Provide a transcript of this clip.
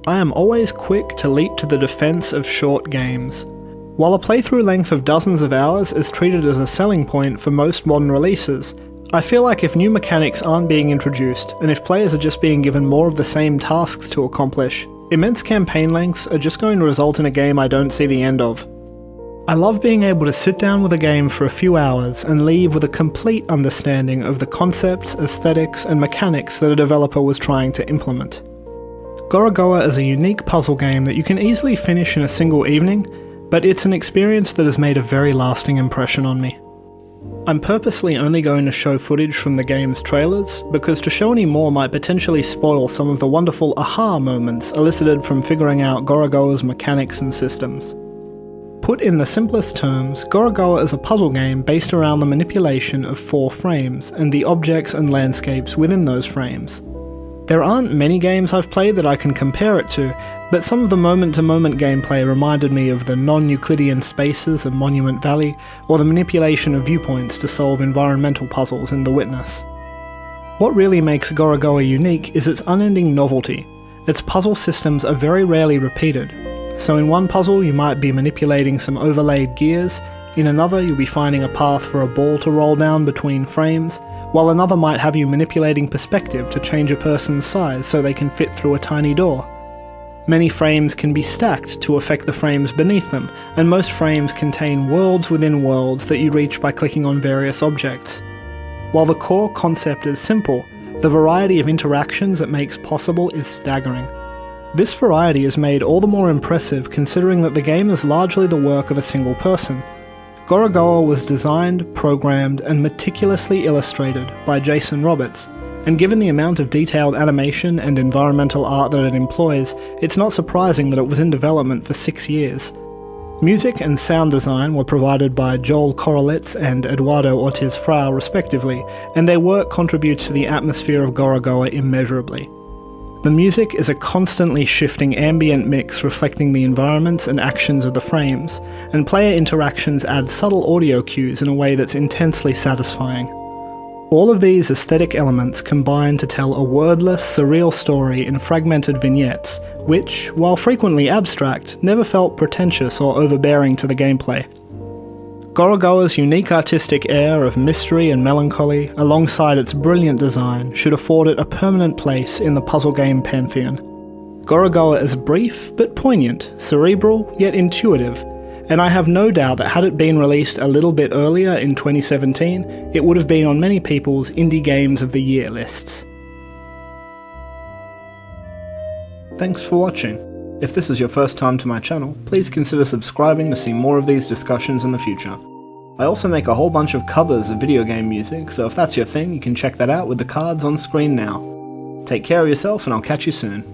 I am always quick to leap to the defense of short games. While a playthrough length of dozens of hours is treated as a selling point for most modern releases, I feel like if new mechanics aren't being introduced, and if players are just being given more of the same tasks to accomplish, immense campaign lengths are just going to result in a game I don't see the end of. I love being able to sit down with a game for a few hours and leave with a complete understanding of the concepts, aesthetics, and mechanics that a developer was trying to implement. Gorogoa is a unique puzzle game that you can easily finish in a single evening, but it's an experience that has made a very lasting impression on me. I'm purposely only going to show footage from the game's trailers, because to show any more might potentially spoil some of the wonderful aha moments elicited from figuring out Gorogoa's mechanics and systems. Put in the simplest terms, Gorogoa is a puzzle game based around the manipulation of 4 frames, and the objects and landscapes within those frames. There aren't many games I've played that I can compare it to, but some of the moment-to-moment gameplay reminded me of the non-Euclidean spaces of Monument Valley, or the manipulation of viewpoints to solve environmental puzzles in The Witness. What really makes Gorogoa unique is its unending novelty. Its puzzle systems are very rarely repeated. So in one puzzle you might be manipulating some overlaid gears, in another you'll be finding a path for a ball to roll down between frames, while another might have you manipulating perspective to change a person's size so they can fit through a tiny door. Many frames can be stacked to affect the frames beneath them, and most frames contain worlds within worlds that you reach by clicking on various objects. While the core concept is simple, the variety of interactions it makes possible is staggering. This variety is made all the more impressive considering that the game is largely the work of a single person. Gorogoa was designed, programmed, and meticulously illustrated by Jason Roberts, and given the amount of detailed animation and environmental art that it employs, it's not surprising that it was in development for 6 years. Music and sound design were provided by Joel Korolitz and Eduardo Ortiz Frau respectively, and their work contributes to the atmosphere of Gorogoa immeasurably. The music is a constantly shifting ambient mix reflecting the environments and actions of the frames, and player interactions add subtle audio cues in a way that's intensely satisfying. All of these aesthetic elements combine to tell a wordless, surreal story in fragmented vignettes, which, while frequently abstract, never felt pretentious or overbearing to the gameplay. Gorogoa's unique artistic air of mystery and melancholy, alongside its brilliant design, should afford it a permanent place in the puzzle game pantheon. Gorogoa is brief but poignant, cerebral yet intuitive, and I have no doubt that had it been released a little bit earlier in 2017, it would have been on many people's Indie Games of the Year lists. Thanks for watching. If this is your first time to my channel, please consider subscribing to see more of these discussions in the future. I also make a whole bunch of covers of video game music, so if that's your thing, you can check that out with the cards on screen now. Take care of yourself and I'll catch you soon.